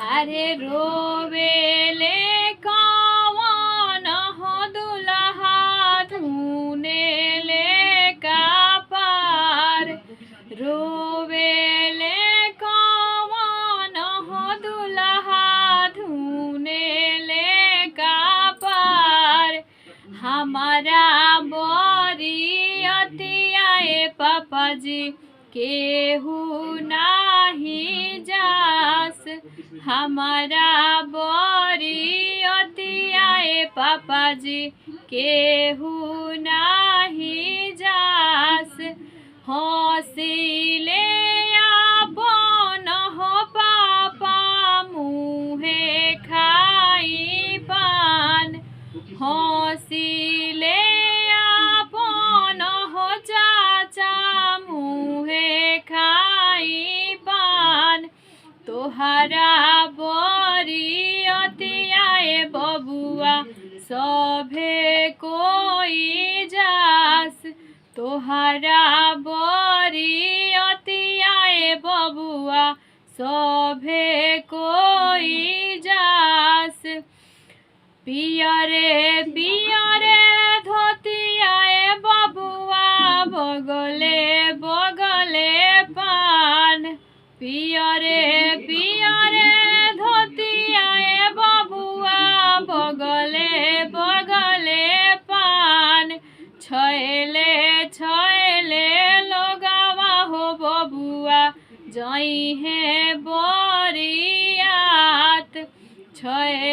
अरे रोवेले कवन हो दुल्हा धुने ले का पार। रोवेले कवन हो दुल्हा धुने ले का पार। हमारा बरियतियाए पापा जी केहू नाही जास। हमारा बरियतियाए पापा जी केहू नाही जास। हंसिले आपन हो पापा मुहे खाई पान। हंसिले आपन हो चाचा मुहे खाई पान। तोहरा बरियतियाए बबुआ सभे कोई जास। तोहरा बरियतियाए बबुआ सभे कोई जास। पियरे पियरे धोतियाए बबुआ बगले बगले पान। पियरे पियरे धोतियाए बबुआ बगले बगले पान। छैले छैले लोगावा हो बबुआ जइहे बरियात। छै